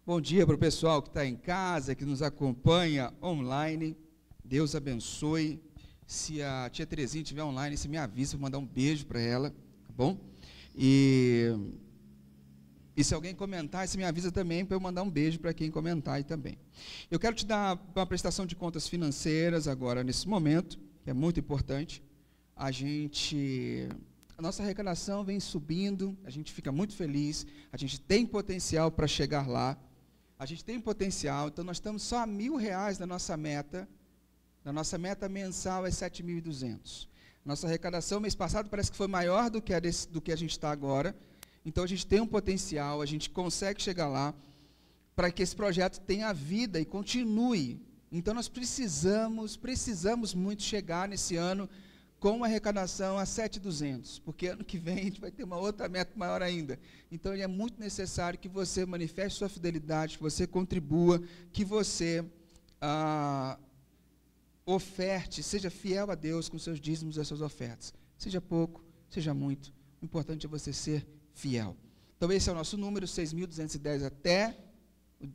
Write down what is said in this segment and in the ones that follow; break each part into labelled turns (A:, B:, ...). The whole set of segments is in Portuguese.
A: Bom dia para o pessoal que está em casa, que nos acompanha online. Deus abençoe. Se a tia Terezinha estiver online, você me avisa, vou mandar um beijo para ela, tá bom? E se alguém comentar, você me avisa também para eu mandar um beijo para quem comentar aí também. Eu quero te dar uma prestação de contas financeiras agora, nesse momento, que é muito importante. A nossa arrecadação vem subindo, a gente fica muito feliz, a gente tem potencial para chegar lá, a gente tem potencial, então nós estamos só a R$1.000 da nossa meta. A nossa meta mensal é 7.200. Nossa arrecadação mês passado parece que foi maior do que a gente está agora. Então a gente tem um potencial, a gente consegue chegar lá para que esse projeto tenha vida e continue. Então nós precisamos muito chegar nesse ano com uma arrecadação a 7.200, porque ano que vem a gente vai ter uma outra meta maior ainda. Então é muito necessário que você manifeste sua fidelidade, que você contribua, que você oferte, seja fiel a Deus com seus dízimos e as suas ofertas. Seja pouco, seja muito, o importante é você ser fiel. Então esse é o nosso número, 6.210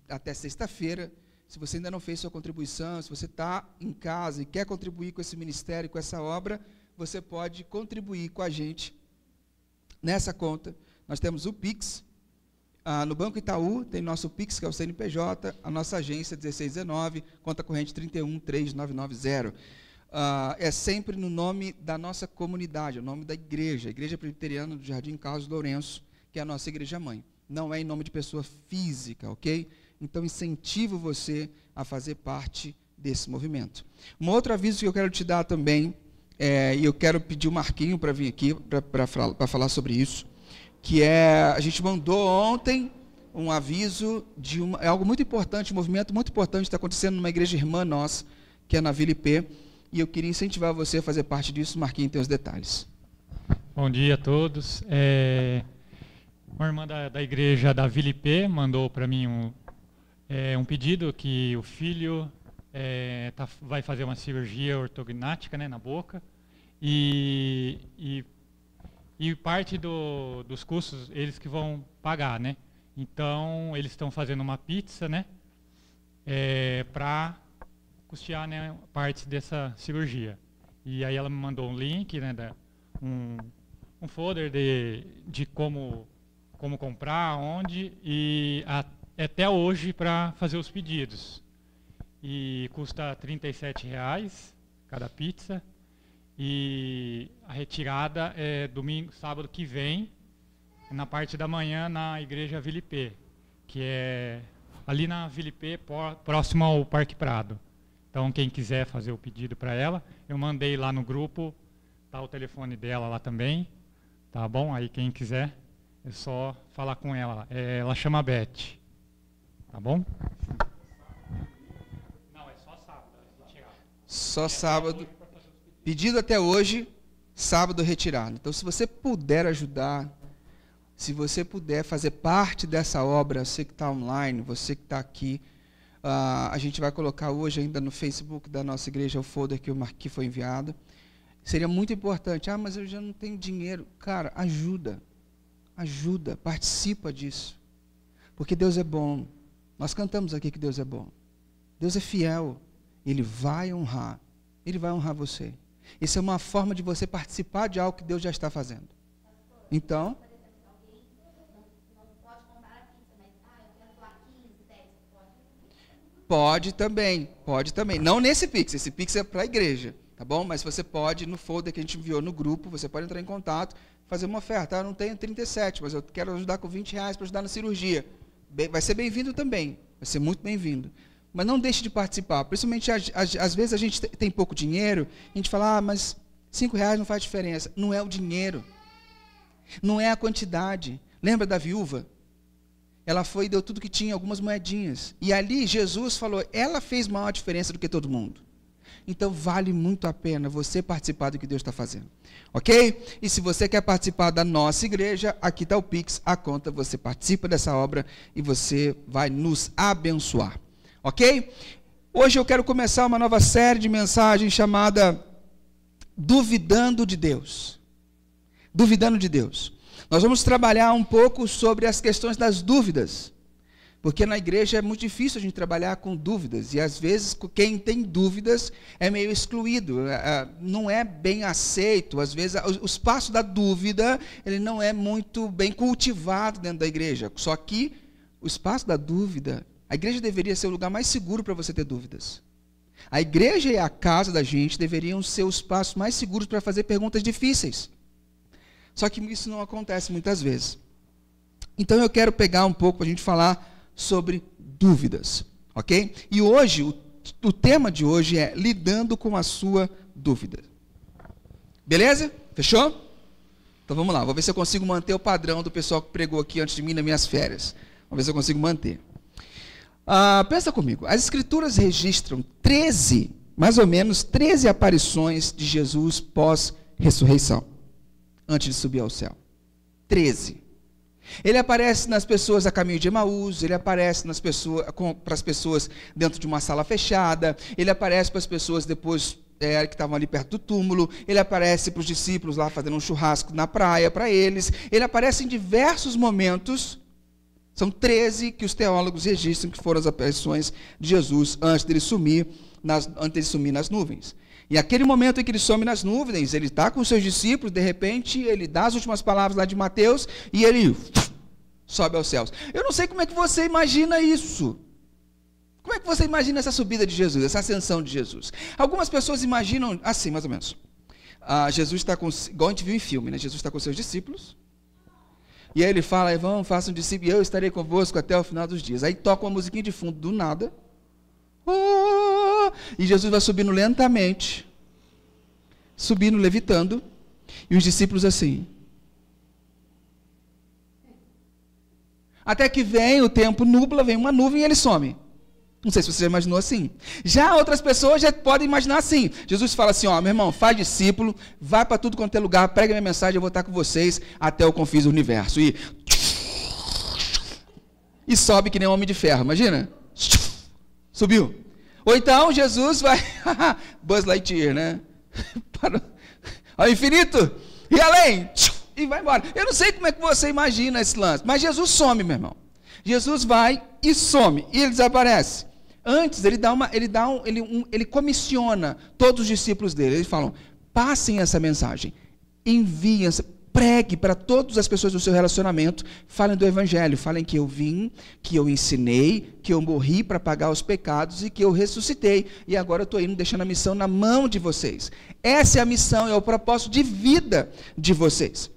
A: até sexta-feira. Se você ainda não fez sua contribuição, se você está em casa e quer contribuir com esse ministério, com essa obra, você pode contribuir com a gente nessa conta. Nós temos o Pix, no Banco Itaú, tem nosso Pix, que é o CNPJ, a nossa agência 1619, conta corrente 313990. É sempre no nome da nossa comunidade, o nome da igreja, a Igreja Presbiteriana do Jardim Carlos Lourenço, que é a nossa igreja-mãe. Não é em nome de pessoa física, ok? Então, incentivo você a fazer parte desse movimento. Um outro aviso que eu quero te dar também, e eu quero pedir o Marquinho para vir aqui, para falar sobre isso, que a gente mandou ontem um aviso de algo muito importante, um movimento muito importante que está acontecendo numa igreja irmã nossa, que é na Vila IP, e eu queria incentivar você a fazer parte disso. Marquinho tem os detalhes.
B: Bom dia a todos. Uma irmã da igreja da Vila IP mandou para mim um pedido que o filho vai fazer uma cirurgia ortognática, né, na boca, e parte dos custos eles que vão pagar, né? Então eles estão fazendo uma pizza, né, para custear, né, parte dessa cirurgia. E aí ela me mandou um link, né, um folder de como comprar, onde, e até hoje para fazer os pedidos. E custa R$37 cada pizza. E a retirada é sábado que vem, na parte da manhã, na igreja Vila IP, que é ali na Vila IP, próximo ao Parque Prado. Então, quem quiser fazer o pedido para ela, eu mandei lá no grupo, tá o telefone dela lá também, tá bom? Aí quem quiser, é só falar com ela. Ela chama Beth, tá bom? Não, é só sábado, retirada.
A: Só sábado. Pedido até hoje, sábado retirado. Então, se você puder ajudar, se você puder fazer parte dessa obra, você que está online, você que está aqui, a gente vai colocar hoje ainda no Facebook da nossa igreja o folder que foi enviado. Seria muito importante. Mas eu já não tenho dinheiro. Cara, ajuda, participa disso. Porque Deus é bom. Nós cantamos aqui que Deus é bom. Deus é fiel. Ele vai honrar você. Isso é uma forma de você participar de algo que Deus já está fazendo. Então, pode também. Não nesse Pix, esse Pix é para a igreja, tá bom? Mas você pode, no folder que a gente enviou no grupo, você pode entrar em contato, fazer uma oferta. Eu não tenho 37, mas eu quero ajudar com R$20 para ajudar na cirurgia. Vai ser bem-vindo também, vai ser muito bem-vindo. Mas não deixe de participar, principalmente às vezes a gente tem pouco dinheiro, a gente fala, mas R$5 não faz diferença. Não é o dinheiro, não é a quantidade. Lembra da viúva? Ela foi e deu tudo que tinha, algumas moedinhas. E ali Jesus falou, ela fez maior diferença do que todo mundo. Então vale muito a pena você participar do que Deus está fazendo. Ok? E se você quer participar da nossa igreja, aqui está o Pix, a conta, você participa dessa obra e você vai nos abençoar. Ok? Hoje eu quero começar uma nova série de mensagens chamada Duvidando de Deus. Duvidando de Deus. Nós vamos trabalhar um pouco sobre as questões das dúvidas. Porque na igreja é muito difícil a gente trabalhar com dúvidas, e às vezes quem tem dúvidas é meio excluído, não é bem aceito, às vezes o espaço da dúvida ele não é muito bem cultivado dentro da igreja. Só que o espaço da dúvida, a igreja deveria ser o lugar mais seguro para você ter dúvidas. A igreja e a casa da gente deveriam ser os espaços mais seguros para fazer perguntas difíceis. Só que isso não acontece muitas vezes. Então eu quero pegar um pouco para a gente falar sobre dúvidas, ok? E hoje, o tema de hoje é lidando com a sua dúvida. Beleza? Fechou? Então vamos lá, vou ver se eu consigo manter o padrão do pessoal que pregou aqui antes de mim nas minhas férias. Vamos ver se eu consigo manter. Pensa comigo, as escrituras registram mais ou menos 13 aparições de Jesus pós-ressurreição, antes de subir ao céu. 13. Ele aparece nas pessoas a caminho de Emaús, ele aparece para as pessoas dentro de uma sala fechada, ele aparece para as pessoas depois que estavam ali perto do túmulo, ele aparece para os discípulos lá fazendo um churrasco na praia para eles, ele aparece em diversos momentos. São 13 que os teólogos registram que foram as aparições de Jesus antes de ele sumir nas nuvens. E aquele momento em que ele some nas nuvens, ele está com os seus discípulos, de repente, ele dá as últimas palavras lá de Mateus, e ele sobe aos céus. Eu não sei como é que você imagina isso. Como é que você imagina essa subida de Jesus, essa ascensão de Jesus? Algumas pessoas imaginam assim, mais ou menos. Jesus está igual a gente viu em filme, né? Jesus está com os seus discípulos, e aí ele fala, vão, façam discípulos, e eu estarei convosco até o final dos dias. Aí toca uma musiquinha de fundo, do nada. E Jesus vai subindo lentamente, subindo, levitando, e os discípulos assim. Até que vem o tempo, nubla, vem uma nuvem e ele some. Não sei se você já imaginou assim. Já outras pessoas já podem imaginar assim. Jesus fala assim, meu irmão, faz discípulo, vai para tudo quanto é lugar, prega minha mensagem, eu vou estar com vocês até o confins do universo. E sobe que nem um homem de ferro, imagina? Subiu. Ou então Jesus vai, Buzz Lightyear, né? Para ao infinito e além, e vai embora. Eu não sei como é que você imagina esse lance, mas Jesus some, meu irmão. Jesus vai e some, e ele desaparece. Antes, ele comissiona todos os discípulos dele. Eles falam, passem essa mensagem, enviem essa. Pregue para todas as pessoas do seu relacionamento, falem do evangelho, falem que eu vim, que eu ensinei, que eu morri para pagar os pecados e que eu ressuscitei, e agora eu estou indo deixando a missão na mão de vocês. Essa é a missão, é o propósito de vida de vocês.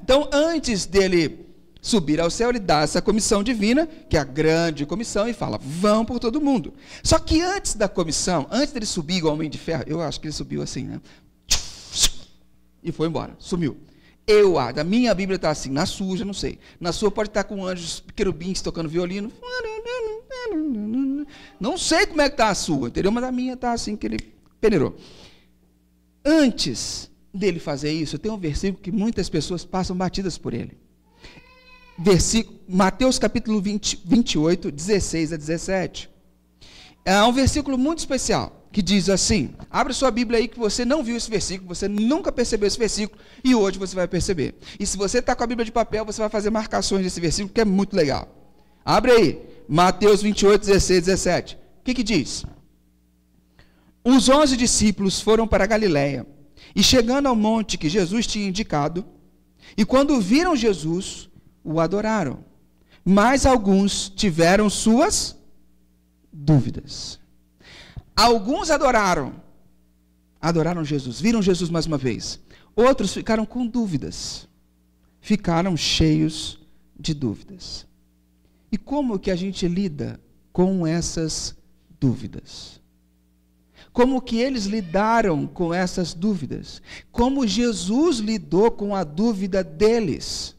A: Então, antes dele subir ao céu, ele dá essa comissão divina, que é a grande comissão, e fala, vão por todo mundo. Só que antes da comissão, antes dele subir igual homem de ferro, eu acho que ele subiu assim, né? E foi embora, sumiu. Da minha Bíblia está assim, na sua, já não sei. Na sua pode estar com anjos querubins tocando violino. Não sei como é que está a sua, entendeu? Mas a minha está assim, que ele peneirou. Antes dele fazer isso, tem um versículo que muitas pessoas passam batidas por ele. Mateus capítulo 28, 16 a 17. É um versículo muito especial, que diz assim, abre sua Bíblia aí que você não viu esse versículo, você nunca percebeu esse versículo, e hoje você vai perceber. E se você está com a Bíblia de papel, você vai fazer marcações desse versículo, que é muito legal. Abre aí, Mateus 28, 16, 17. O que diz? Os 11 discípulos foram para a Galiléia, e chegando ao monte que Jesus tinha indicado, e quando viram Jesus, o adoraram. Mas alguns tiveram suas dúvidas. Alguns adoraram Jesus, viram Jesus mais uma vez. Outros ficaram com dúvidas, ficaram cheios de dúvidas. E como que a gente lida com essas dúvidas? Como que eles lidaram com essas dúvidas? Como Jesus lidou com a dúvida deles?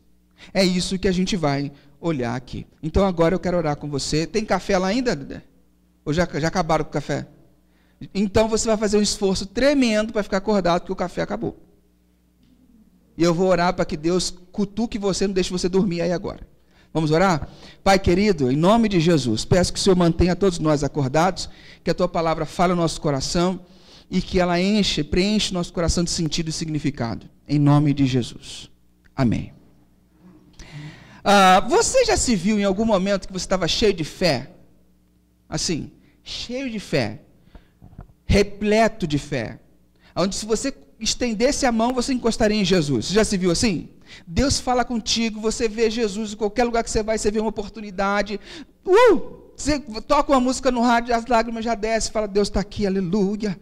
A: É isso que a gente vai olhar aqui. Então agora eu quero orar com você. Tem café lá ainda, Dedé? Ou já acabaram com o café? Então você vai fazer um esforço tremendo para ficar acordado, porque o café acabou. E eu vou orar para que Deus cutuque você, não deixe você dormir aí agora. Vamos orar? Pai querido, em nome de Jesus, peço que o Senhor mantenha todos nós acordados, que a Tua palavra fale no nosso coração e que ela preenche nosso coração de sentido e significado. Em nome de Jesus. Amém. Você já se viu em algum momento que você estava cheio de fé? Assim, cheio de fé, repleto de fé, onde se você estendesse a mão, você encostaria em Jesus. Você já se viu assim? Deus fala contigo, você vê Jesus, em qualquer lugar que você vai, você vê uma oportunidade. Você toca uma música no rádio, as lágrimas já descem, fala, Deus está aqui, aleluia.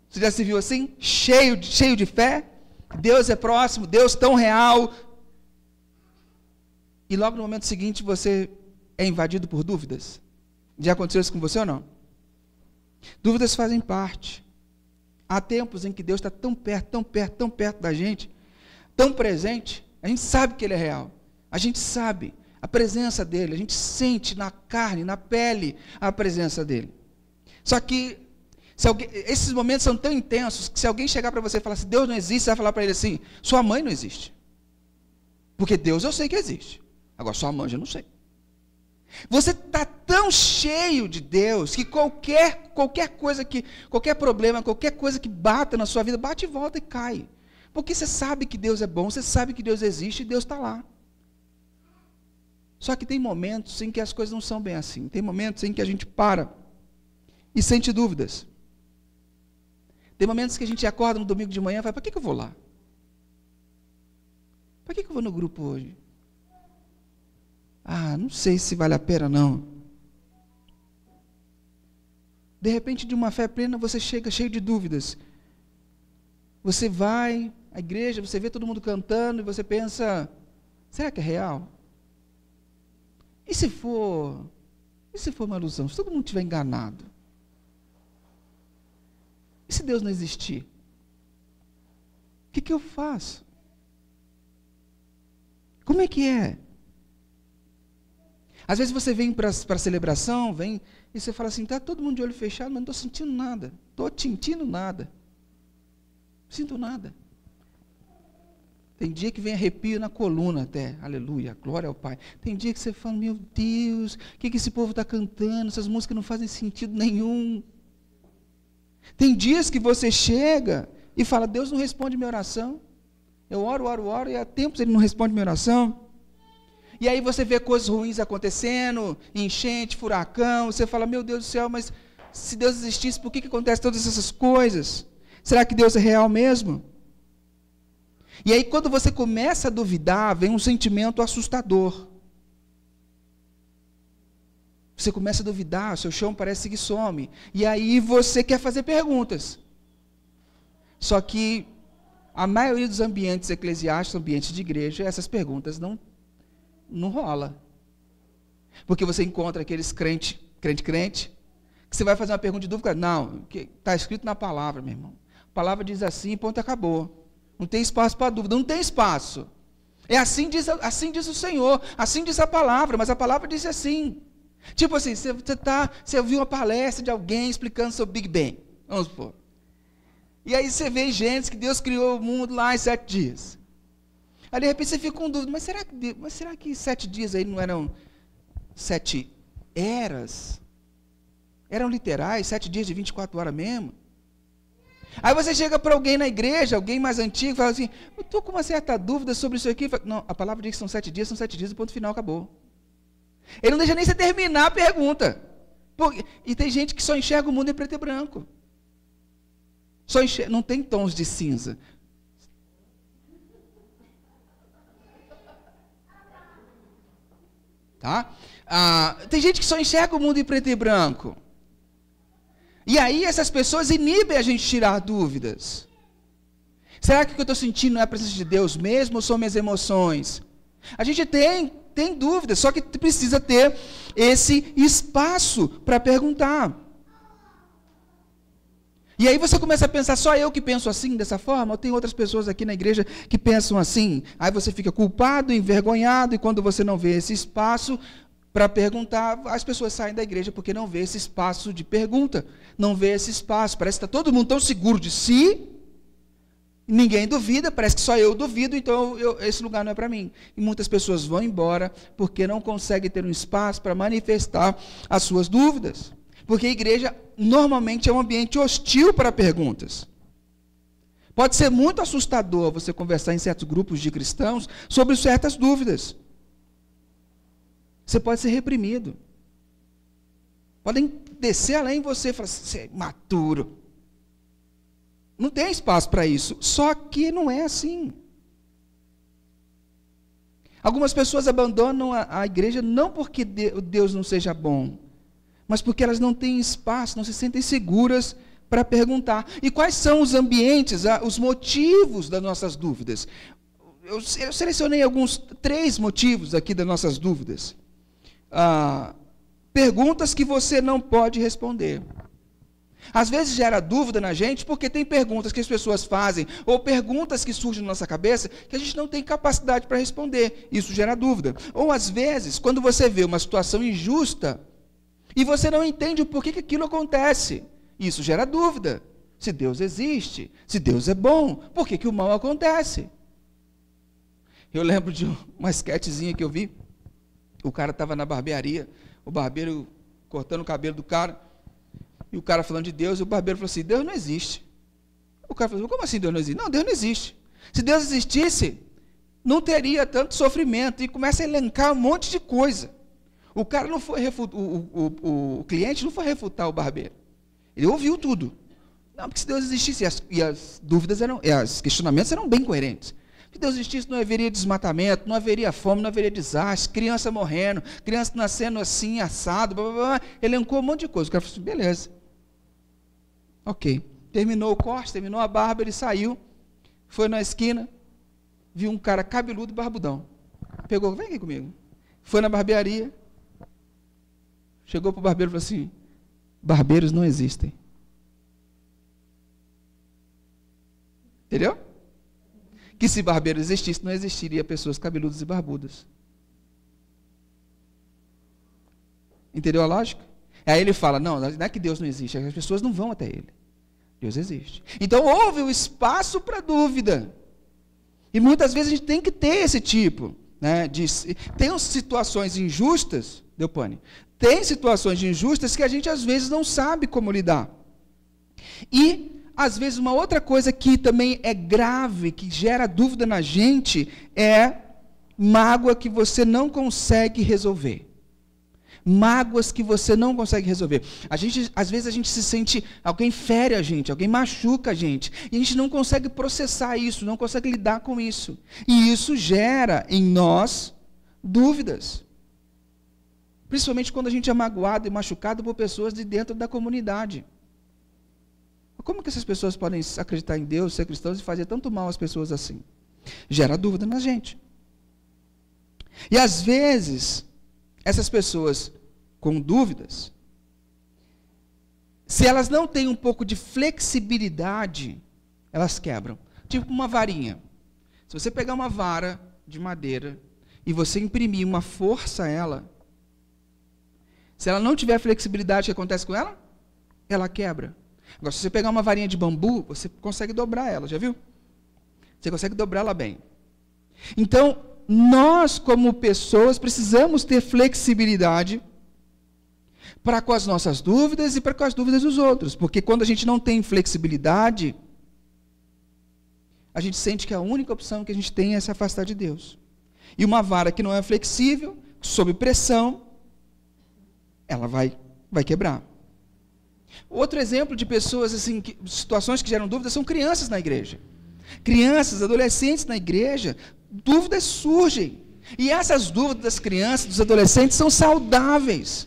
A: Você já se viu assim? Cheio de fé? Deus é próximo, Deus tão real. E logo no momento seguinte você é invadido por dúvidas. Já aconteceu isso com você ou não? Dúvidas fazem parte. Há tempos em que Deus está tão perto, tão perto, tão perto da gente, tão presente, a gente sabe que Ele é real. A gente sabe a presença dEle, a gente sente na carne, na pele, a presença dEle. Só que, esses momentos são tão intensos, que se alguém chegar para você e falar assim, Deus não existe, você vai falar para ele assim, sua mãe não existe. Porque Deus eu sei que existe. Agora, sua mãe eu não sei. Você está tão cheio de Deus que qualquer coisa qualquer problema, qualquer coisa que bata na sua vida, bate e volta e cai. Porque você sabe que Deus é bom, você sabe que Deus existe e Deus está lá. Só que tem momentos em que as coisas não são bem assim. Tem momentos em que a gente para e sente dúvidas. Tem momentos que a gente acorda no domingo de manhã e fala, para que eu vou lá? Para que eu vou no grupo hoje? Não sei se vale a pena não. De repente, de uma fé plena, você chega cheio de dúvidas. Você vai à igreja, você vê todo mundo cantando e você pensa, será que é real? E se for uma ilusão? Se todo mundo estiver enganado? E se Deus não existir? O que eu faço? Como é que é? Às vezes você vem para a celebração, vem e você fala assim, está todo mundo de olho fechado, mas não estou sentindo nada. Estou sentindo nada. Não sinto nada. Tem dia que vem arrepio na coluna até. Aleluia, glória ao Pai. Tem dia que você fala, meu Deus, o que esse povo está cantando? Essas músicas não fazem sentido nenhum. Tem dias que você chega e fala, Deus não responde minha oração. Eu oro, e há tempos Ele não responde minha oração. E aí você vê coisas ruins acontecendo, enchente, furacão, você fala, meu Deus do céu, mas se Deus existisse, por que acontecem todas essas coisas? Será que Deus é real mesmo? E aí quando você começa a duvidar, vem um sentimento assustador. Você começa a duvidar, o seu chão parece que some. E aí você quer fazer perguntas. Só que a maioria dos ambientes eclesiásticos, ambientes de igreja, essas perguntas não rola. Porque você encontra aqueles crente, que você vai fazer uma pergunta de dúvida, não, está escrito na palavra, meu irmão. A palavra diz assim, ponto, acabou. Não tem espaço para dúvida, não tem espaço. É assim diz o Senhor, assim diz a palavra, mas a palavra diz assim. Tipo assim, você ouviu uma palestra de alguém explicando sobre o Big Bang, vamos supor. E aí você vê gente que Deus criou o mundo lá em 7 dias. Aí de repente você fica com dúvida, mas será que 7 dias aí não eram 7 eras? Eram literais, 7 dias de 24 horas mesmo? Aí você chega para alguém na igreja, alguém mais antigo, e fala assim, eu estou com uma certa dúvida sobre isso aqui. Não, a palavra diz que são 7 dias, e ponto final, acabou. Ele não deixa nem você terminar a pergunta. E tem gente que só enxerga o mundo em preto e branco. Não tem tons de cinza. Tá? Tem gente que só enxerga o mundo em preto e branco. E aí essas pessoas inibem a gente de tirar dúvidas. Será que o que eu estou sentindo não é a presença de Deus mesmo ou são minhas emoções? A gente tem dúvidas, só que precisa ter esse espaço para perguntar. E aí você começa a pensar, só eu que penso assim, dessa forma? Ou tem outras pessoas aqui na igreja que pensam assim? Aí você fica culpado, envergonhado, e quando você não vê esse espaço para perguntar, as pessoas saem da igreja porque não vê esse espaço de pergunta, não vê esse espaço, parece que está todo mundo tão seguro de si, ninguém duvida, parece que só eu duvido, então esse lugar não é para mim. E muitas pessoas vão embora porque não conseguem ter um espaço para manifestar as suas dúvidas. Porque a igreja normalmente é um ambiente hostil para perguntas. Pode ser muito assustador você conversar em certos grupos de cristãos sobre certas dúvidas. Você pode ser reprimido. Podem descer além de você e falar assim, você é imaturo. Não tem espaço para isso. Só que não é assim. Algumas pessoas abandonam a igreja não porque Deus não seja bom, mas porque elas não têm espaço, não se sentem seguras para perguntar. E quais são os ambientes, os motivos das nossas dúvidas? Eu selecionei 3 motivos aqui das nossas dúvidas. Perguntas que você não pode responder. Às vezes gera dúvida na gente porque tem perguntas que as pessoas fazem ou perguntas que surgem na nossa cabeça que a gente não tem capacidade para responder. Isso gera dúvida. Ou às vezes, quando você vê uma situação injusta e você não entende o porquê que aquilo acontece, isso gera dúvida. Se Deus existe, se Deus é bom, por que o mal acontece? Eu lembro de uma esquetezinha que eu vi. O cara estava na barbearia, o barbeiro cortando o cabelo do cara, e o cara falando de Deus, e o barbeiro falou assim, Deus não existe. O cara falou, como assim Deus não existe? Não, Deus não existe. Se Deus existisse, não teria tanto sofrimento, e começa a elencar um monte de coisa. O cara não foi o cliente não foi refutar o barbeiro. Ele ouviu tudo. Não, porque se Deus existisse, e as dúvidas os questionamentos eram bem coerentes. Se Deus existisse, não haveria desmatamento, não haveria fome, não haveria desastre, criança morrendo, criança nascendo assim, assado, blá, blá, blá. Elencou um monte de coisa. O cara falou assim, beleza. Ok. Terminou o corte, terminou a barba, ele saiu, foi na esquina, viu um cara cabeludo e barbudão. Pegou, vem aqui comigo. Foi na barbearia, chegou para o barbeiro e falou assim, barbeiros não existem. Entendeu? Que se barbeiro existisse, não existiria pessoas cabeludas e barbudas. Entendeu a lógica? Aí ele fala, não é que Deus não existe, as pessoas não vão até ele. Deus existe. Então houve o espaço para dúvida. E muitas vezes a gente tem que ter esse tipo, né, tem situações injustas, deu pane? Tem situações injustas que a gente às vezes não sabe como lidar. E às vezes uma outra coisa que também é grave, que gera dúvida na gente, é mágoa que você não consegue resolver. Mágoas que você não consegue resolver. Às vezes a gente se sente, alguém fere a gente, alguém machuca a gente, e a gente não consegue processar isso, não consegue lidar com isso. E isso gera em nós dúvidas. Principalmente quando a gente é magoado e machucado por pessoas de dentro da comunidade. Como que essas pessoas podem acreditar em Deus, ser cristãos e fazer tanto mal às pessoas assim? Gera dúvida na gente. E às vezes, essas pessoas com dúvidas, se elas não têm um pouco de flexibilidade, elas quebram. Tipo uma varinha. Se você pegar uma vara de madeira e você imprimir uma força a ela, se ela não tiver flexibilidade, o que acontece com ela? Ela quebra. Agora, se você pegar uma varinha de bambu, você consegue dobrar ela, já viu? Você consegue dobrar ela bem. Então, nós, como pessoas, precisamos ter flexibilidade para com as nossas dúvidas e para com as dúvidas dos outros. Porque quando a gente não tem flexibilidade, a gente sente que a única opção que a gente tem é se afastar de Deus. E uma vara que não é flexível, sob pressão, ela vai quebrar. Outro exemplo de pessoas, assim, situações que geram dúvidas, são crianças na igreja. Crianças, adolescentes na igreja, dúvidas surgem. E essas dúvidas das crianças, dos adolescentes, são saudáveis.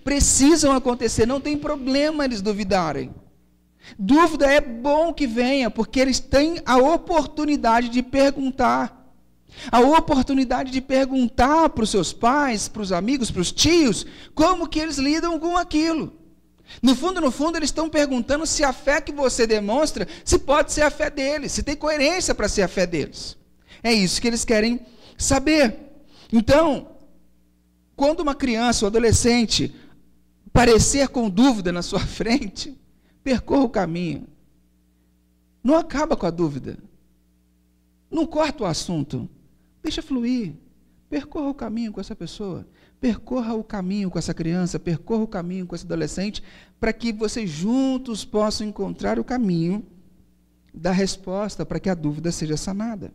A: Precisam acontecer, não tem problema eles duvidarem. Dúvida é bom que venha, porque eles têm a oportunidade de perguntar. A oportunidade de perguntar para os seus pais, para os amigos, para os tios, como que eles lidam com aquilo. No fundo, eles estão perguntando se a fé que você demonstra, se pode ser a fé deles, se tem coerência para ser a fé deles. É isso que eles querem saber. Então, quando uma criança ou adolescente parecer com dúvida na sua frente, percorra o caminho. Não acaba com a dúvida. Não corta o assunto. Deixa fluir. Percorra o caminho com essa pessoa. Percorra o caminho com essa criança, percorra o caminho com esse adolescente, para que vocês juntos possam encontrar o caminho dá resposta para que a dúvida seja sanada.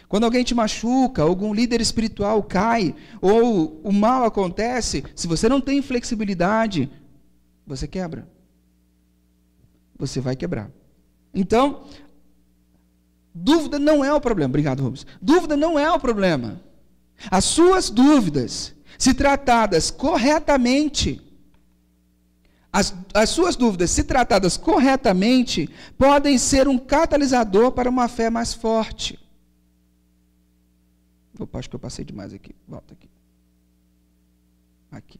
A: Quando alguém te machuca, algum líder espiritual cai, ou o mal acontece, se você não tem flexibilidade, você quebra. Você vai quebrar. Então, dúvida não é o problema. Obrigado, Rubens. Dúvida não é o problema. As suas dúvidas, se tratadas corretamente, as suas dúvidas, se tratadas corretamente, podem ser um catalisador para uma fé mais forte. Opa, acho que eu passei demais aqui. Volta aqui. Aqui.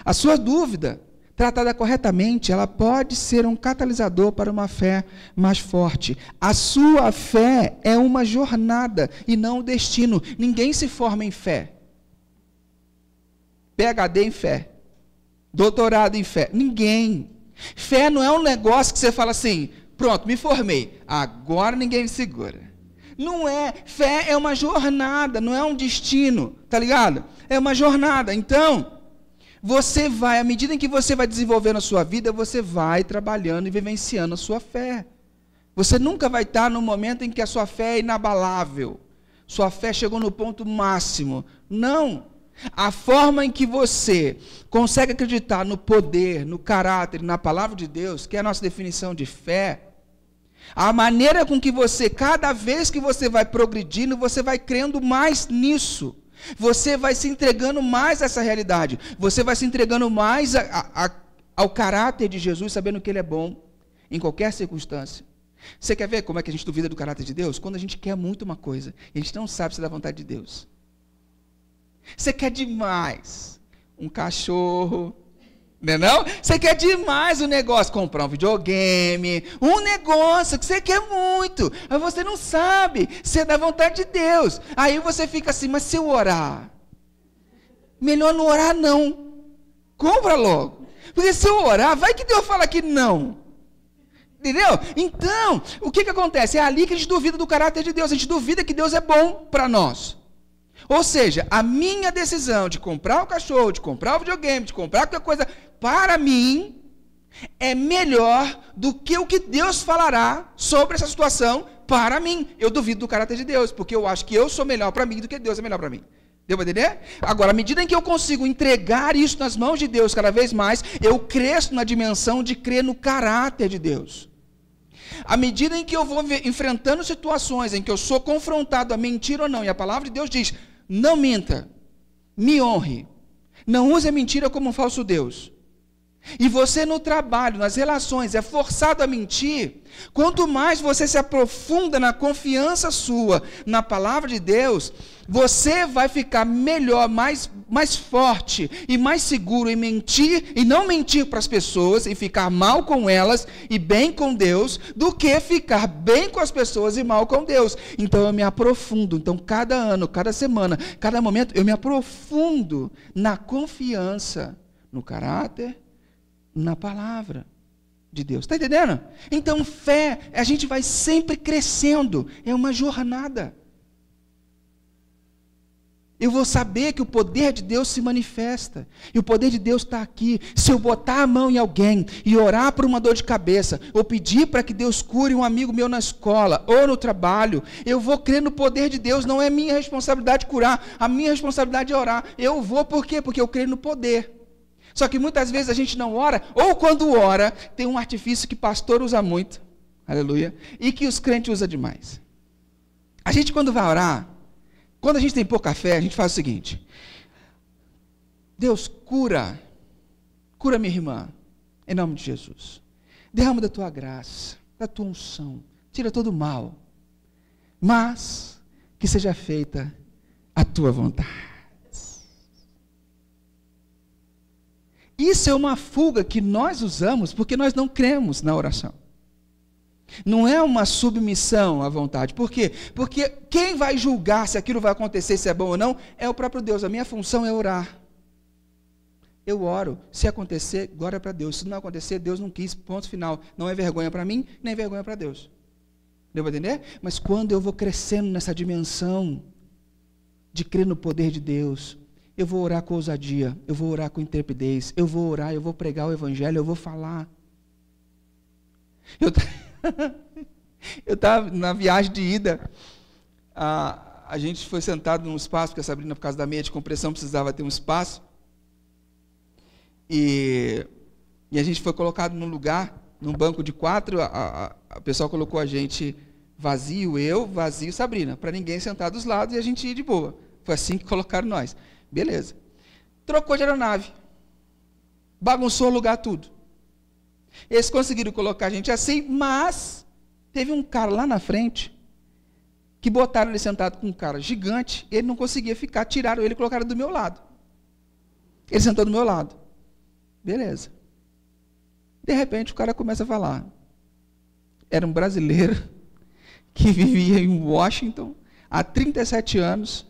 A: A sua dúvida, tratada corretamente, ela pode ser um catalisador para uma fé mais forte. A sua fé é uma jornada e não um destino. Ninguém se forma em fé. PhD em fé. Doutorado em fé. Ninguém. Fé não é um negócio que você fala assim, pronto, me formei. Agora ninguém me segura. Não é. Fé é uma jornada, não é um destino. Tá ligado? É uma jornada. Então, você vai, à medida em que você vai desenvolvendo a sua vida, você vai trabalhando e vivenciando a sua fé. Você nunca vai estar no momento em que a sua fé é inabalável. Sua fé chegou no ponto máximo. Não. A forma em que você consegue acreditar no poder, no caráter, na palavra de Deus, que é a nossa definição de fé, a maneira com que você, cada vez que você vai progredindo, você vai crendo mais nisso. Você vai se entregando mais a essa realidade. Você vai se entregando mais ao caráter de Jesus, sabendo que Ele é bom em qualquer circunstância. Você quer ver como é que a gente duvida do caráter de Deus? Quando a gente quer muito uma coisa e a gente não sabe se é da vontade de Deus. Você quer demais um cachorro, não é não? Você quer demais um negócio, comprar um videogame, um negócio que você quer muito, mas você não sabe se é da vontade de Deus. Aí você fica assim, mas se eu orar? Melhor não orar não. Compra logo. Porque se eu orar, vai que Deus fala que não. Entendeu? Então, o que acontece? É ali que a gente duvida do caráter de Deus. A gente duvida que Deus é bom para nós. Ou seja, a minha decisão de comprar o cachorro, de comprar o videogame, de comprar qualquer coisa, para mim, é melhor do que o que Deus falará sobre essa situação para mim. Eu duvido do caráter de Deus, porque eu acho que eu sou melhor para mim do que Deus é melhor para mim. Deu para entender? Agora, à medida em que eu consigo entregar isso nas mãos de Deus cada vez mais, eu cresço na dimensão de crer no caráter de Deus. À medida em que eu vou enfrentando situações em que eu sou confrontado a mentir ou não, e a palavra de Deus diz, não minta, me honre, não use a mentira como um falso Deus. E você no trabalho, nas relações, é forçado a mentir, quanto mais você se aprofunda na confiança sua, na palavra de Deus, você vai ficar melhor, mais forte e mais seguro em mentir, e não mentir para as pessoas, e ficar mal com elas e bem com Deus, do que ficar bem com as pessoas e mal com Deus. Então eu me aprofundo, então cada ano, cada semana, cada momento, eu me aprofundo na confiança, no caráter, na palavra de Deus. Está entendendo? Então fé, a gente vai sempre crescendo, é uma jornada. Eu vou saber que o poder de Deus se manifesta, e o poder de Deus está aqui. Se eu botar a mão em alguém e orar por uma dor de cabeça, ou pedir para que Deus cure um amigo meu na escola, ou no trabalho, eu vou crer no poder de Deus. Não é minha responsabilidade curar, a minha responsabilidade é orar. Eu vou por quê? Porque eu creio no poder. Só que muitas vezes a gente não ora, ou quando ora, tem um artifício que pastor usa muito, aleluia, e que os crentes usam demais. A gente quando vai orar, quando a gente tem pouca fé, a gente faz o seguinte, Deus cura minha irmã, em nome de Jesus, derrama da tua graça, da tua unção, tira todo o mal, mas que seja feita a tua vontade. Isso é uma fuga que nós usamos porque nós não cremos na oração. Não é uma submissão à vontade. Por quê? Porque quem vai julgar se aquilo vai acontecer, se é bom ou não, é o próprio Deus. A minha função é orar. Eu oro. Se acontecer, glória para Deus. Se não acontecer, Deus não quis, ponto final. Não é vergonha para mim, nem vergonha para Deus. Deu para entender? Mas quando eu vou crescendo nessa dimensão de crer no poder de Deus, eu vou orar com ousadia, eu vou orar com intrepidez, eu vou orar, eu vou pregar o evangelho, eu vou falar. Eu estava na viagem de ida, a gente foi sentado num espaço, porque a Sabrina, por causa da meia de compressão, precisava ter um espaço. E a gente foi colocado num lugar, num banco de 4, o pessoal colocou a gente vazio, eu, vazio, Sabrina, para ninguém sentar dos lados e a gente ir de boa. Foi assim que colocaram nós. Beleza. Trocou de aeronave. Bagunçou o lugar tudo. Eles conseguiram colocar a gente assim, mas teve um cara lá na frente que botaram ele sentado com um cara gigante, ele não conseguia ficar, tiraram ele e colocaram do meu lado. Ele sentou do meu lado. Beleza. De repente o cara começa a falar. Era um brasileiro que vivia em Washington há 37 anos,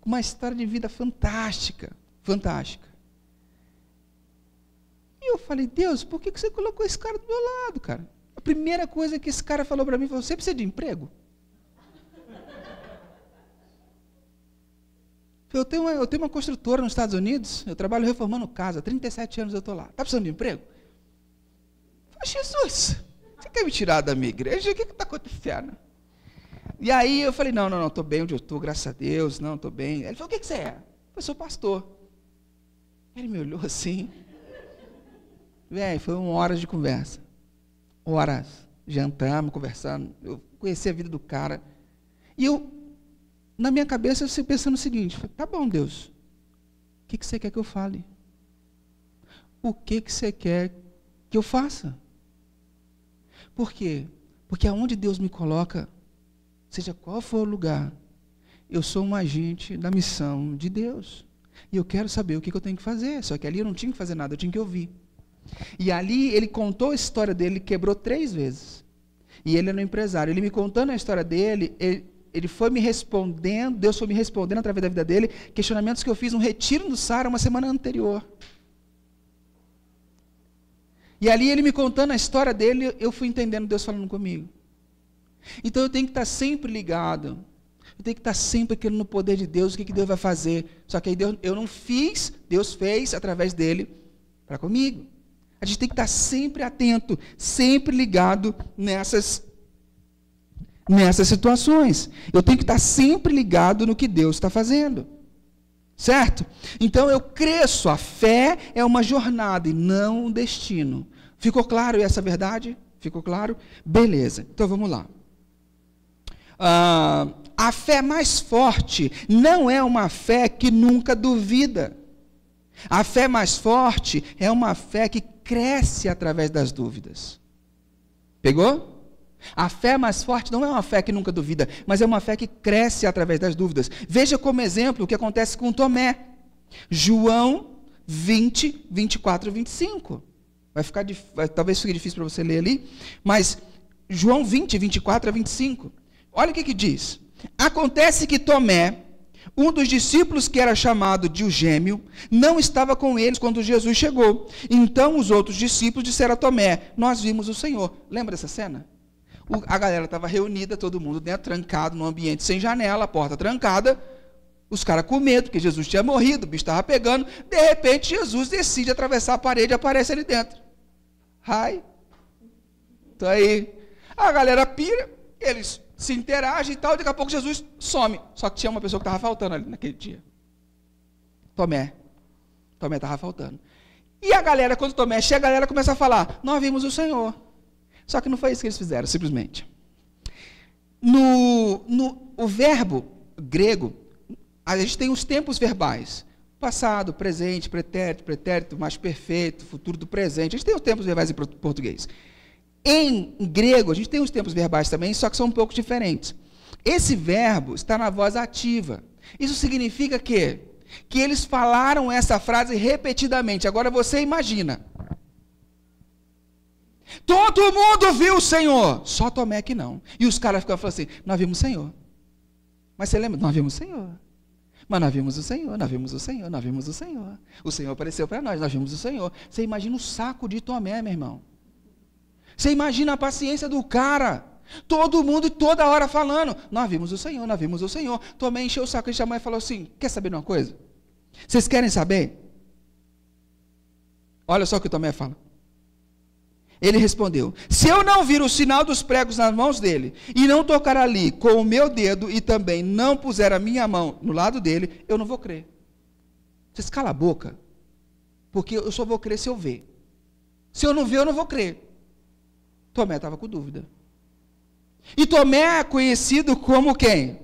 A: com uma história de vida fantástica, fantástica. E eu falei, Deus, por que você colocou esse cara do meu lado, cara? A primeira coisa que esse cara falou para mim foi, você precisa de emprego? Eu tenho uma construtora nos Estados Unidos, eu trabalho reformando casa, há 37 anos eu estou lá. Está precisando de emprego? Eu falei, Jesus, você quer me tirar da minha igreja? O que está acontecendo? E aí eu falei, não, estou bem onde eu estou, graças a Deus, não, estou bem. Ele falou, o que você é? Eu sou pastor. Ele me olhou assim. Véi, foi 1 hora de conversa. Horas, jantamos, conversando. Eu conheci a vida do cara. E eu, na minha cabeça, eu fui pensando o seguinte, tá bom, Deus, o que você quer que eu fale? O que você quer que eu faça? Por quê? Porque aonde Deus me coloca, seja qual for o lugar, eu sou um agente da missão de Deus. E eu quero saber o que eu tenho que fazer. Só que ali eu não tinha que fazer nada, eu tinha que ouvir. E ali ele contou a história dele, quebrou 3 vezes. E ele era um empresário. Ele me contando a história dele, ele foi me respondendo, Deus foi me respondendo através da vida dele, questionamentos que eu fiz no retiro do Sara uma semana anterior. E ali ele me contando a história dele, eu fui entendendo Deus falando comigo. Então eu tenho que estar sempre ligado. Eu tenho que estar sempre querendo no poder de Deus, o que Deus vai fazer. Só que aí eu não fiz, Deus fez através dele para comigo. A gente tem que estar sempre atento, sempre ligado nessas situações. Eu tenho que estar sempre ligado no que Deus está fazendo. Certo? Então eu cresço, a fé é uma jornada e não um destino. Ficou claro essa verdade? Ficou claro? Beleza, então vamos lá. A fé mais forte não é uma fé que nunca duvida. A fé mais forte é uma fé que cresce através das dúvidas. Pegou? A fé mais forte não é uma fé que nunca duvida, mas é uma fé que cresce através das dúvidas. Veja como exemplo o que acontece com Tomé. João 20, 24 e 25. Talvez fique difícil para você ler ali, mas João 20, 24 a 25. Olha o que diz. Acontece que Tomé, um dos discípulos que era chamado de o gêmeo, não estava com eles quando Jesus chegou. Então os outros discípulos disseram a Tomé, nós vimos o Senhor. Lembra dessa cena? A galera estava reunida, todo mundo dentro, trancado, num ambiente sem janela, a porta trancada, os caras com medo, porque Jesus tinha morrido, o bicho estava pegando, de repente Jesus decide atravessar a parede e aparece ali dentro. Ai, então aí, a galera pira, eles se interagem e tal, daqui a pouco Jesus some, só que tinha uma pessoa que estava faltando ali naquele dia. Tomé estava faltando. E a galera, quando Tomé chega, a galera começa a falar, nós vimos o Senhor. Só que não foi isso que eles fizeram, simplesmente. O verbo grego, a gente tem os tempos verbais. Passado, presente, pretérito, pretérito mais perfeito, futuro do presente. A gente tem os tempos verbais em português. Em grego, a gente tem os tempos verbais também, só que são um pouco diferentes. Esse verbo está na voz ativa. Isso significa que eles falaram essa frase repetidamente. Agora você imagina. Todo mundo viu o Senhor, só Tomé que não. E os caras ficavam falando assim, nós vimos o Senhor. Mas você lembra? Nós vimos o Senhor. Mas nós vimos o Senhor, nós vimos o Senhor, nós vimos o Senhor. O Senhor apareceu para nós vimos o Senhor. Você imagina o saco de Tomé, meu irmão. Você imagina a paciência do cara. Todo mundo, toda hora falando, nós vimos o Senhor, nós vimos o Senhor. Tomé encheu o saco, ele chamou e falou assim, quer saber de uma coisa? Vocês querem saber? Olha só o que Tomé fala. Ele respondeu: se eu não vir o sinal dos pregos nas mãos dele, e não tocar ali com o meu dedo, e também não puser a minha mão no lado dele, eu não vou crer. Vocês calam a boca, porque eu só vou crer se eu ver. Se eu não ver, eu não vou crer. Tomé estava com dúvida. E Tomé é conhecido como quem?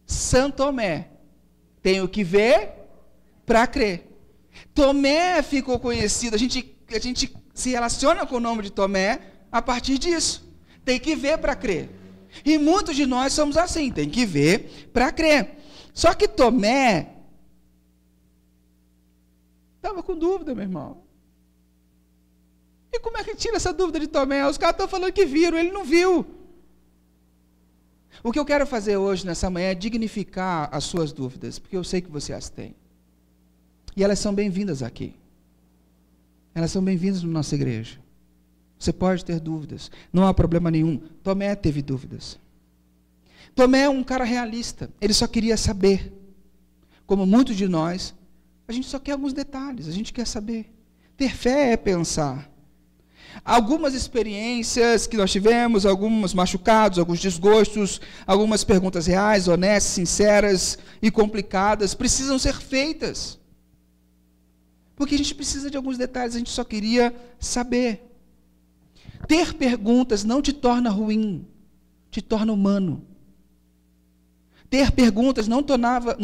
A: Santo Tomé. Tenho que ver para crer. Tomé ficou conhecido, a gente se relaciona com o nome de Tomé a partir disso. Tem que ver para crer. E muitos de nós somos assim, tem que ver para crer. Só que Tomé estava com dúvida, meu irmão. E como é que tira essa dúvida de Tomé? Os caras estão falando que viram, ele não viu. O que eu quero fazer hoje, nessa manhã, é dignificar as suas dúvidas, porque eu sei que você as tem. E elas são bem-vindas aqui. Elas são bem-vindas na nossa igreja. Você pode ter dúvidas, não há problema nenhum. Tomé teve dúvidas. Tomé é um cara realista, ele só queria saber. Como muitos de nós, a gente só quer alguns detalhes, a gente quer saber. Ter fé é pensar. Algumas experiências que nós tivemos, alguns machucados, alguns desgostos, algumas perguntas reais, honestas, sinceras e complicadas, precisam ser feitas. Porque a gente precisa de alguns detalhes, a gente só queria saber. Ter perguntas não te torna ruim, te torna humano. Ter perguntas não tornava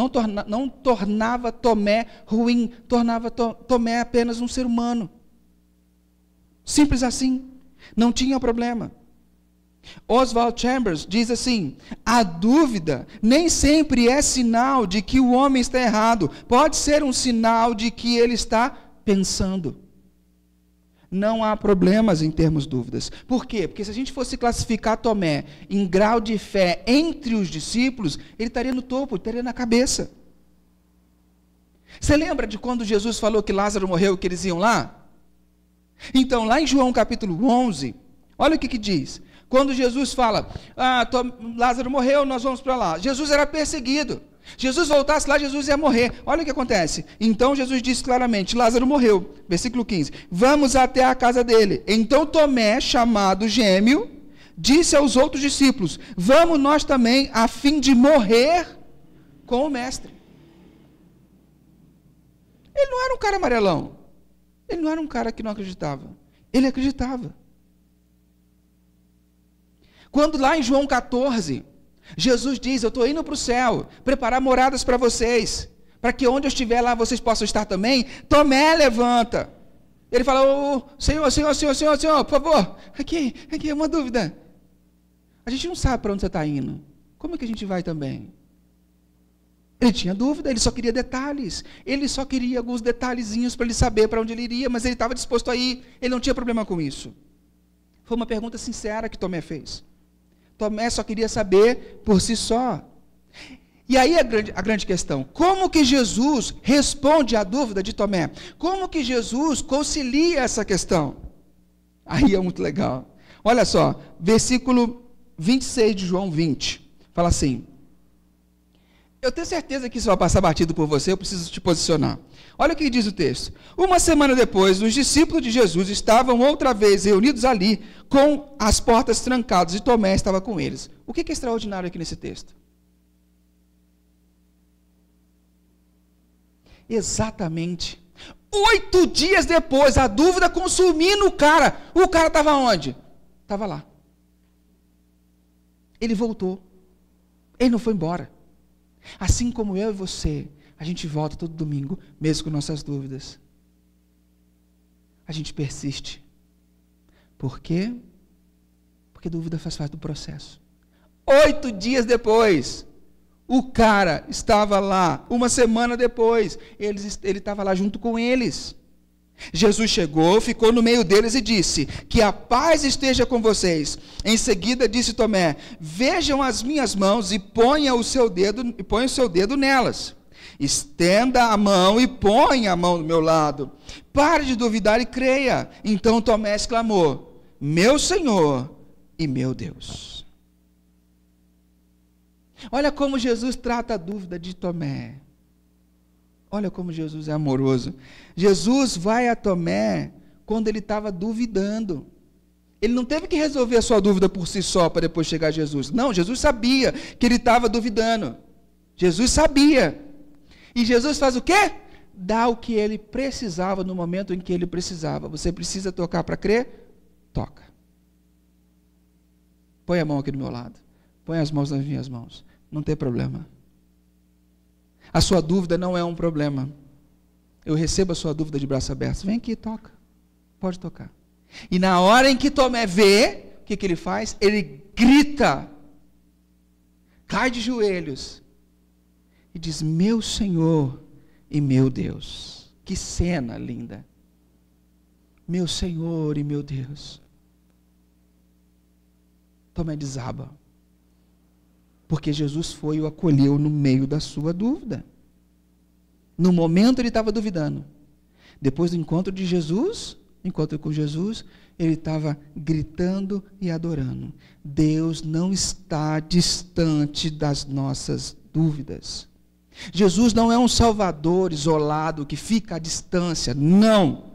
A: Tomé ruim, tornava Tomé apenas um ser humano. Simples assim, não tinha problema. Oswald Chambers diz assim: a dúvida nem sempre é sinal de que o homem está errado, pode ser um sinal de que ele está pensando. Não há problemas em termos dúvidas. Por quê? Porque se a gente fosse classificar Tomé em grau de fé entre os discípulos, ele estaria no topo, ele estaria na cabeça. Você lembra de quando Jesus falou que Lázaro morreu e que eles iam lá? Então, lá em João capítulo 11, olha o que diz. Quando Jesus fala, Lázaro morreu, nós vamos para lá. Jesus era perseguido. Jesus voltasse lá, Jesus ia morrer. Olha o que acontece. Então Jesus disse claramente, Lázaro morreu. Versículo 15. Vamos até a casa dele. Então Tomé, chamado Gêmeo, disse aos outros discípulos, vamos nós também, a fim de morrer com o mestre. Ele não era um cara amarelão. Ele não era um cara que não acreditava. Ele acreditava. Quando lá em João 14, Jesus diz, eu estou indo para o céu, preparar moradas para vocês, para que onde eu estiver lá, vocês possam estar também. Tomé levanta. Ele fala, Senhor, por favor, aqui, uma dúvida. A gente não sabe para onde você está indo. Como é que a gente vai também? Ele tinha dúvida, ele só queria detalhes. Ele só queria alguns detalhezinhos para ele saber para onde ele iria, mas ele estava disposto a ir, ele não tinha problema com isso. Foi uma pergunta sincera que Tomé fez. Tomé só queria saber por si só. E aí a grande questão, como que Jesus responde à dúvida de Tomé? Como que Jesus concilia essa questão? Aí é muito legal. Olha só, versículo 26 de João 20, fala assim, eu tenho certeza que isso vai passar batido por você, eu preciso te posicionar. Olha o que diz o texto. Uma semana depois, os discípulos de Jesus estavam outra vez reunidos ali, com as portas trancadas, e Tomé estava com eles. O que é extraordinário aqui nesse texto? Exatamente. 8 dias depois, a dúvida consumindo o cara estava onde? Estava lá. Ele voltou. Ele não foi embora. Assim como eu e você, a gente volta todo domingo, mesmo com nossas dúvidas. A gente persiste. Por quê? Porque dúvida faz parte do processo. 8 dias depois, o cara estava lá. Uma semana depois, ele estava lá junto com eles. Jesus chegou, ficou no meio deles e disse, que a paz esteja com vocês. Em seguida disse Tomé, vejam as minhas mãos e ponha o seu dedo nelas. Estenda a mão e ponha a mão do meu lado. Pare de duvidar e creia. Então Tomé exclamou, meu Senhor e meu Deus. Olha como Jesus trata a dúvida de Tomé. Olha como Jesus é amoroso. Jesus vai a Tomé quando ele estava duvidando. Ele não teve que resolver a sua dúvida por si só para depois chegar a Jesus. Não, Jesus sabia que ele estava duvidando. Jesus sabia. E Jesus faz o quê? Dá o que ele precisava no momento em que ele precisava. Você precisa tocar para crer? Toca. Põe a mão aqui do meu lado. Põe as mãos nas minhas mãos. Não tem problema. A sua dúvida não é um problema. Eu recebo a sua dúvida de braços abertos. Vem aqui, toca. Pode tocar. E na hora em que Tomé vê, o que ele faz? Ele grita. Cai de joelhos. E diz, meu Senhor e meu Deus. Que cena linda. Meu Senhor e meu Deus. Tomé desaba. Porque Jesus foi e o acolheu no meio da sua dúvida. No momento ele estava duvidando. Depois do encontro de Jesus, encontro com Jesus, ele estava gritando e adorando. Deus não está distante das nossas dúvidas. Jesus não é um salvador isolado que fica à distância, não.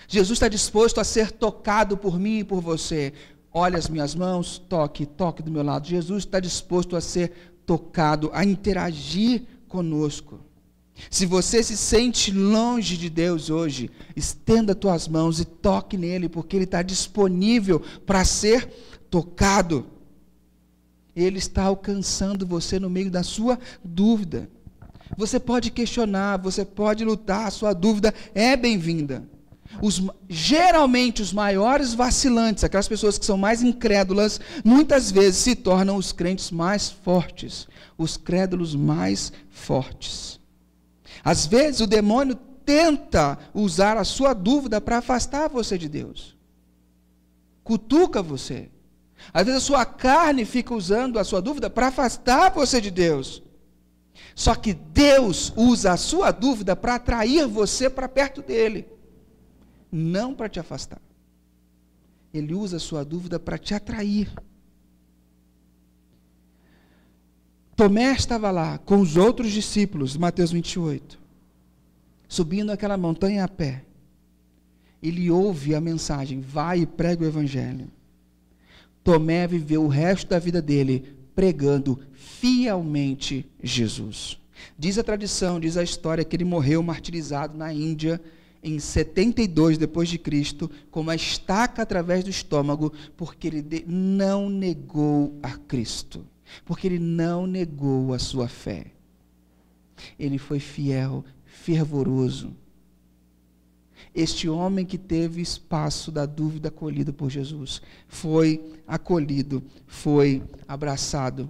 A: Jesus está disposto a ser tocado por mim e por você. Olha as minhas mãos, toque do meu lado. Jesus está disposto a ser tocado, a interagir conosco. Se você se sente longe de Deus hoje, estenda as tuas mãos e toque nele, porque ele está disponível para ser tocado. Ele está alcançando você no meio da sua dúvida. Você pode questionar, você pode lutar, a sua dúvida é bem-vinda. Geralmente os maiores vacilantes, aquelas pessoas que são mais incrédulas, muitas vezes se tornam os crentes mais fortes, os crédulos mais fortes. Às vezes o demônio tenta usar a sua dúvida para afastar você de Deus. Cutuca você. Às vezes a sua carne fica usando a sua dúvida para afastar você de Deus. Só que Deus usa a sua dúvida para atrair você para perto dele. Não para te afastar. Ele usa a sua dúvida para te atrair. Tomé estava lá com os outros discípulos, Mateus 28, subindo aquela montanha a pé. Ele ouve a mensagem, vai e prega o evangelho. Tomé viveu o resto da vida dele pregando fielmente Jesus. Diz a tradição, diz a história que ele morreu martirizado na Índia em 72 depois de Cristo, com uma estaca através do estômago, porque ele não negou a Cristo, porque ele não negou a sua fé. Ele foi fiel, fervoroso. Este homem que teve espaço da dúvida acolhido por Jesus, foi acolhido, foi abraçado,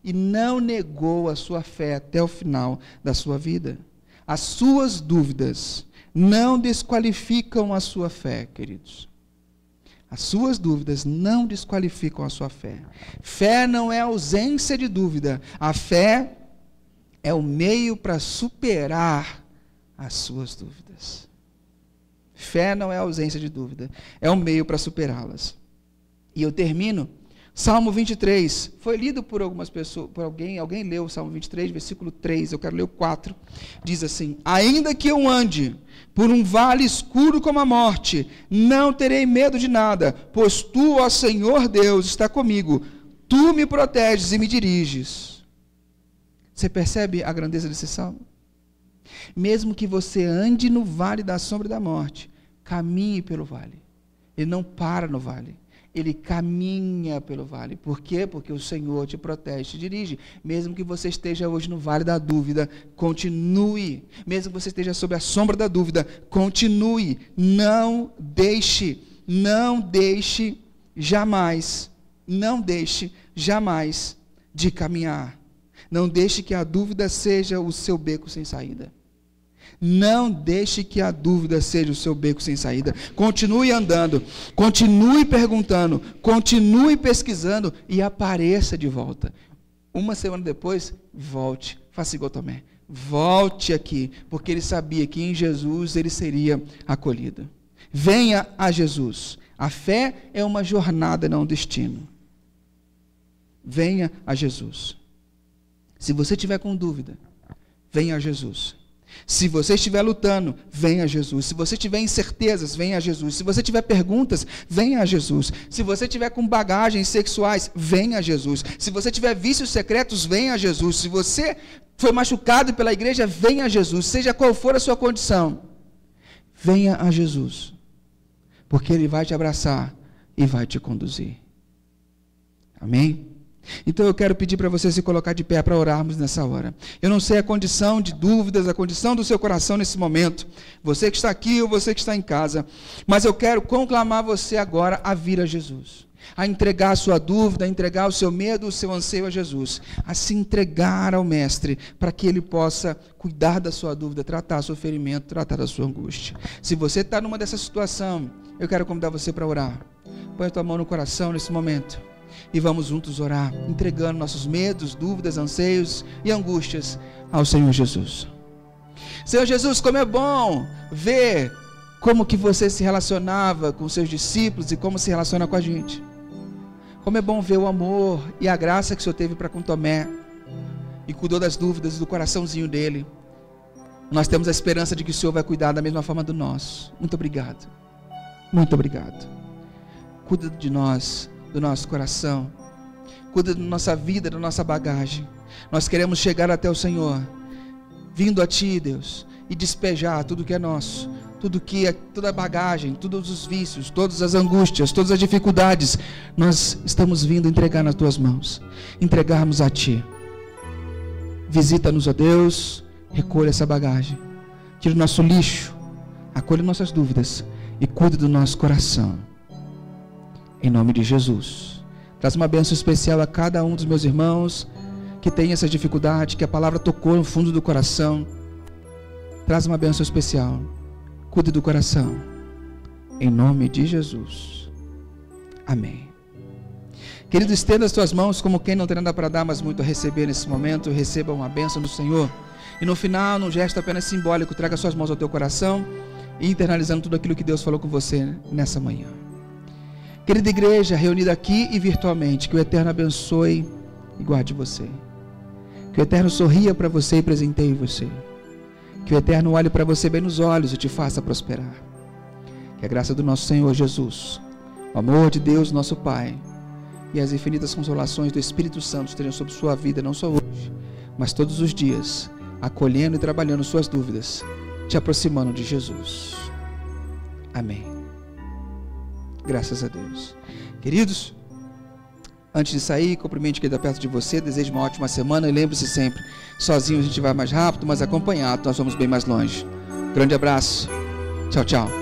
A: e não negou a sua fé até o final da sua vida. As suas dúvidas não desqualificam a sua fé, queridos. As suas dúvidas não desqualificam a sua fé. Fé não é ausência de dúvida. A fé é o meio para superar as suas dúvidas. Fé não é ausência de dúvida. É o meio para superá-las. E eu termino. Salmo 23. Foi lido por algumas pessoas, por alguém. Alguém leu o Salmo 23, versículo 3. Eu quero ler o 4. Diz assim: ainda que eu ande por um vale escuro como a morte, não terei medo de nada, pois tu, ó Senhor Deus, está comigo. Tu me proteges e me diriges. Você percebe a grandeza desse salmo? Mesmo que você ande no vale da sombra da morte, caminhe pelo vale. Ele não para no vale. Ele caminha pelo vale. Por quê? Porque o Senhor te protege, te dirige. Mesmo que você esteja hoje no vale da dúvida, continue. Mesmo que você esteja sob a sombra da dúvida, continue. Não deixe jamais de caminhar. Não deixe que a dúvida seja o seu beco sem saída. Não deixe que a dúvida seja o seu beco sem saída. Continue andando, continue perguntando, continue pesquisando e apareça de volta. Uma semana depois, volte, faça igual Tomé. Volte aqui, porque ele sabia que em Jesus ele seria acolhido. Venha a Jesus. A fé é uma jornada, não um destino. Venha a Jesus. Se você tiver com dúvida, venha a Jesus. Se você estiver lutando, venha a Jesus. Se você tiver incertezas, venha a Jesus. Se você tiver perguntas, venha a Jesus. Se você tiver com bagagens sexuais, venha a Jesus. Se você tiver vícios secretos, venha a Jesus. Se você foi machucado pela igreja, venha a Jesus. Seja qual for a sua condição, venha a Jesus. Porque Ele vai te abraçar e vai te conduzir. Amém? Então eu quero pedir para você se colocar de pé para orarmos nessa hora. Eu não sei a condição de dúvidas, a condição do seu coração nesse momento, você que está aqui ou você que está em casa, mas eu quero conclamar você agora a vir a Jesus, a entregar a sua dúvida, a entregar o seu medo, o seu anseio a Jesus, a se entregar ao Mestre, para que Ele possa cuidar da sua dúvida, tratar o seu ferimento, tratar da sua angústia. Se você está numa dessa situação, eu quero convidar você para orar. Põe a tua mão no coração nesse momento. E vamos juntos orar, entregando nossos medos, dúvidas, anseios e angústias ao Senhor Jesus. Senhor Jesus, como é bom ver como que você se relacionava com seus discípulos e como se relaciona com a gente. Como é bom ver o amor e a graça que o Senhor teve para com Tomé e cuidou das dúvidas do coraçãozinho dele. Nós temos a esperança de que o Senhor vai cuidar da mesma forma do nosso. Muito obrigado. Muito obrigado. Cuida de nós, do nosso coração, cuida da nossa vida, da nossa bagagem. Nós queremos chegar até o Senhor, vindo a Ti, Deus, e despejar tudo que é nosso, toda a bagagem, todos os vícios, todas as angústias, todas as dificuldades, nós estamos vindo entregar nas Tuas mãos, entregarmos a Ti. Visita-nos, ó Deus, recolha essa bagagem, tira o nosso lixo, acolha nossas dúvidas e cuide do nosso coração. Em nome de Jesus, traz uma bênção especial a cada um dos meus irmãos que tem essa dificuldade, que a palavra tocou no fundo do coração. Traz uma bênção especial, cuide do coração, em nome de Jesus, amém. Querido, estenda as tuas mãos como quem não tem nada para dar, mas muito a receber nesse momento. Receba uma bênção do Senhor, e no final, num gesto apenas simbólico, traga suas mãos ao teu coração e internalizando tudo aquilo que Deus falou com você nessa manhã. Querida igreja, reunida aqui e virtualmente, que o Eterno abençoe e guarde você. Que o Eterno sorria para você e presenteie você. Que o Eterno olhe para você bem nos olhos e te faça prosperar. Que a graça do nosso Senhor Jesus, o amor de Deus, nosso Pai, e as infinitas consolações do Espírito Santo estejam sobre sua vida, não só hoje, mas todos os dias, acolhendo e trabalhando suas dúvidas, te aproximando de Jesus. Amém. Graças a Deus. Queridos, antes de sair, cumprimente quem está perto de você, desejo uma ótima semana e lembre-se sempre, sozinho a gente vai mais rápido, mas acompanhado nós vamos bem mais longe. Grande abraço. Tchau, tchau.